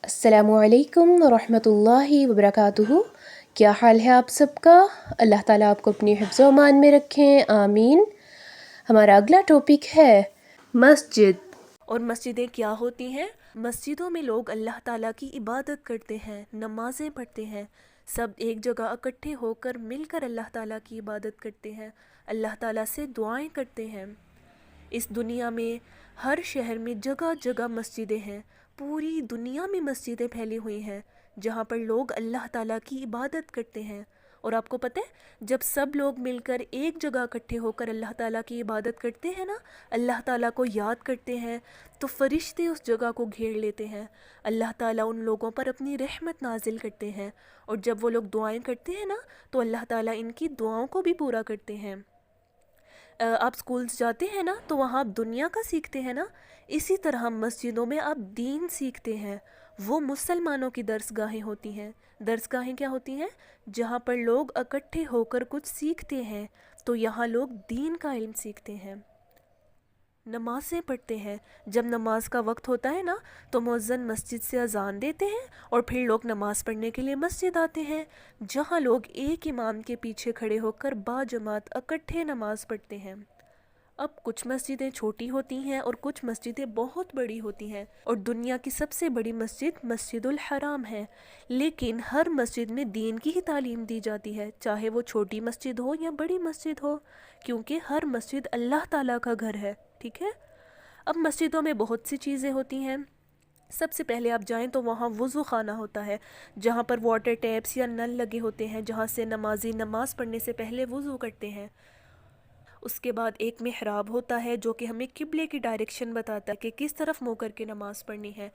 السلام علیکم ورحمۃ اللہ وبرکاتہ۔ کیا حال ہے آپ سب کا؟ اللہ تعالیٰ آپ کو اپنی حفظ و امان میں رکھیں، آمین۔ ہمارا اگلا ٹاپک ہے مسجد۔ اور مسجدیں کیا ہوتی ہیں؟ مسجدوں میں لوگ اللہ تعالیٰ کی عبادت کرتے ہیں، نمازیں پڑھتے ہیں، سب ایک جگہ اکٹھے ہو کر مل کر اللہ تعالیٰ کی عبادت کرتے ہیں، اللہ تعالیٰ سے دعائیں کرتے ہیں۔ اس دنیا میں ہر شہر میں جگہ جگہ مسجدیں ہیں، پوری دنیا میں مسجدیں پھیلی ہوئی ہیں جہاں پر لوگ اللہ تعالیٰ کی عبادت کرتے ہیں۔ اور آپ کو پتہ ہے جب سب لوگ مل کر ایک جگہ اکٹھے ہو کر اللہ تعالیٰ کی عبادت کرتے ہیں نا، اللہ تعالیٰ کو یاد کرتے ہیں، تو فرشتے اس جگہ کو گھیر لیتے ہیں، اللہ تعالیٰ ان لوگوں پر اپنی رحمت نازل کرتے ہیں، اور جب وہ لوگ دعائیں کرتے ہیں نا تو اللہ تعالیٰ ان کی دعاؤں کو بھی پورا کرتے ہیں۔ آپ سکولز جاتے ہیں نا تو وہاں آپ دنیا کا سیکھتے ہیں نا، اسی طرح مسجدوں میں آپ دین سیکھتے ہیں۔ وہ مسلمانوں کی درس گاہیں ہوتی ہیں۔ درس گاہیں کیا ہوتی ہیں؟ جہاں پر لوگ اکٹھے ہو کر کچھ سیکھتے ہیں، تو یہاں لوگ دین کا علم سیکھتے ہیں، نمازیں پڑھتے ہیں۔ جب نماز کا وقت ہوتا ہے نا تو مؤذن مسجد سے اذان دیتے ہیں اور پھر لوگ نماز پڑھنے کے لیے مسجد آتے ہیں، جہاں لوگ ایک امام کے پیچھے کھڑے ہو کر با جماعت اکٹھے نماز پڑھتے ہیں۔ اب کچھ مسجدیں چھوٹی ہوتی ہیں اور کچھ مسجدیں بہت بڑی ہوتی ہیں، اور دنیا کی سب سے بڑی مسجد مسجد الحرام ہے، لیکن ہر مسجد میں دین کی ہی تعلیم دی جاتی ہے، چاہے وہ چھوٹی مسجد ہو یا بڑی مسجد ہو، کیونکہ ہر مسجد اللہ تعالیٰ کا گھر ہے، ٹھیک ہے؟ اب مسجدوں میں بہت سی چیزیں ہوتی ہیں۔ سب سے پہلے آپ جائیں تو وہاں وضو خانہ ہوتا ہے، جہاں پر واٹر ٹیپس یا نل لگے ہوتے ہیں، جہاں سے نمازی نماز پڑھنے سے پہلے وضو کرتے ہیں۔ اس کے بعد ایک محراب ہوتا ہے جو کہ ہمیں قبلے کی ڈائریکشن بتاتا ہے کہ کس طرف منہ کر کے نماز پڑھنی ہے۔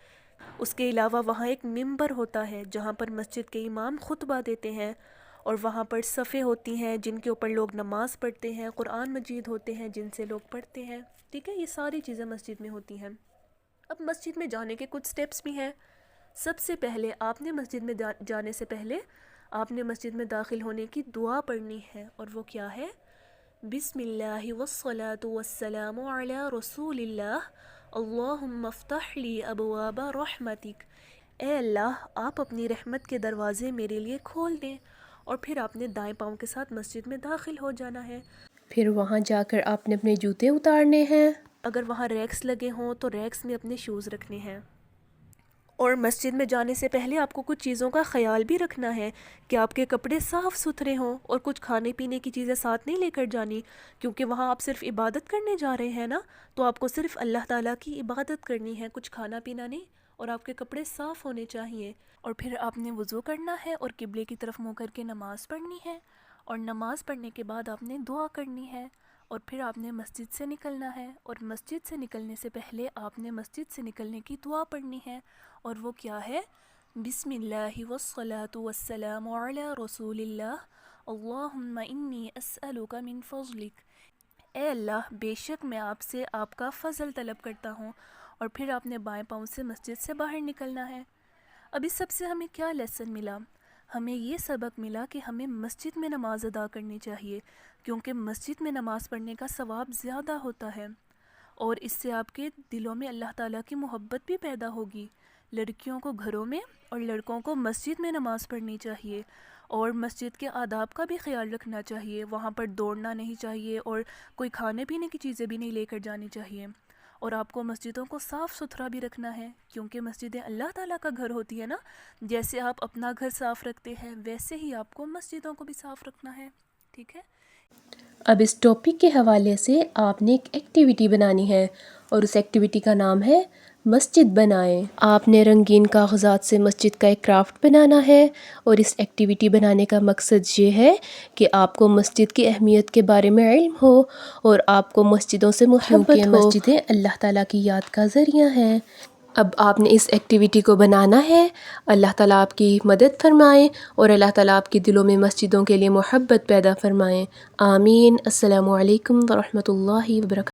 اس کے علاوہ وہاں ایک ممبر ہوتا ہے جہاں پر مسجد کے امام خطبہ دیتے ہیں، اور وہاں پر صفیں ہوتی ہیں جن کے اوپر لوگ نماز پڑھتے ہیں، قرآن مجید ہوتے ہیں جن سے لوگ پڑھتے ہیں، ٹھیک ہے؟ یہ ساری چیزیں مسجد میں ہوتی ہیں۔ اب مسجد میں جانے کے کچھ سٹیپس بھی ہیں۔ سب سے پہلے آپ نے مسجد میں جانے سے پہلے آپ نے مسجد میں داخل ہونے کی دعا پڑھنی ہے، اور وہ کیا ہے؟ بسم اللہ والصلاة والسلام علی رسول اللہ، اللہم افتح لی ابواب رحمتک۔ اے اللہ، آپ اپنی رحمت کے دروازے میرے لیے کھول دیں، اور پھر آپ نے دائیں پاؤں کے ساتھ مسجد میں داخل ہو جانا ہے۔ پھر وہاں جا کر آپ نے اپنے جوتے اتارنے ہیں۔ اگر وہاں ریکس لگے ہوں تو ریکس میں اپنے شوز رکھنے ہیں۔ اور مسجد میں جانے سے پہلے آپ کو کچھ چیزوں کا خیال بھی رکھنا ہے کہ آپ کے کپڑے صاف ستھرے ہوں، اور کچھ کھانے پینے کی چیزیں ساتھ نہیں لے کر جانی، کیونکہ وہاں آپ صرف عبادت کرنے جا رہے ہیں نا، تو آپ کو صرف اللہ تعالیٰ کی عبادت کرنی ہے، کچھ کھانا پینا نہیں، اور آپ کے کپڑے صاف ہونے چاہیے۔ اور پھر آپ نے وضو کرنا ہے اور قبلے کی طرف منہ کر کے نماز پڑھنی ہے، اور نماز پڑھنے کے بعد آپ نے دعا کرنی ہے، اور پھر آپ نے مسجد سے نکلنا ہے، اور مسجد سے نکلنے سے پہلے آپ نے مسجد سے نکلنے کی دعا پڑھنی ہے، اور وہ کیا ہے؟ بسم اللہ والصلاة والسلام علی رسول اللہ، اللہم انی اسألک من فضلک۔ اے اللہ، بے شک میں آپ سے آپ کا فضل طلب کرتا ہوں، اور پھر آپ نے بائیں پاؤں سے مسجد سے باہر نکلنا ہے۔ اب اس سب سے ہمیں کیا لیسن ملا؟ ہمیں یہ سبق ملا کہ ہمیں مسجد میں نماز ادا کرنی چاہیے، کیونکہ مسجد میں نماز پڑھنے کا ثواب زیادہ ہوتا ہے، اور اس سے آپ کے دلوں میں اللہ تعالیٰ کی محبت بھی پیدا ہوگی۔ لڑکیوں کو گھروں میں اور لڑکوں کو مسجد میں نماز پڑھنی چاہیے، اور مسجد کے آداب کا بھی خیال رکھنا چاہیے۔ وہاں پر دوڑنا نہیں چاہیے، اور کوئی کھانے پینے کی چیزیں بھی نہیں لے کر جانی چاہیے، اور آپ کو مسجدوں کو صاف ستھرا بھی رکھنا ہے، کیونکہ مسجدیں اللہ تعالیٰ کا گھر ہوتی ہے نا۔ جیسے آپ اپنا گھر صاف رکھتے ہیں ویسے ہی آپ کو مسجدوں کو بھی صاف رکھنا ہے، ٹھیک ہے؟ اب اس ٹاپک کے حوالے سے آپ نے ایک ایکٹیویٹی بنانی ہے، اور اس ایکٹیویٹی کا نام ہے مسجد بنائیں۔ آپ نے رنگین کاغذات سے مسجد کا ایک کرافٹ بنانا ہے، اور اس ایکٹیویٹی بنانے کا مقصد یہ ہے کہ آپ کو مسجد کی اہمیت کے بارے میں علم ہو، اور آپ کو مسجدوں سے محبت ہو۔ مسجدیں اللہ تعالیٰ کی یاد کا ذریعہ ہیں۔ اب آپ نے اس ایکٹیویٹی کو بنانا ہے۔ اللہ تعالیٰ آپ کی مدد فرمائیں، اور اللہ تعالیٰ آپ کے دلوں میں مسجدوں کے لیے محبت پیدا فرمائیں، آمین۔ السلام علیکم ورحمۃ اللہ وبرکاتہ۔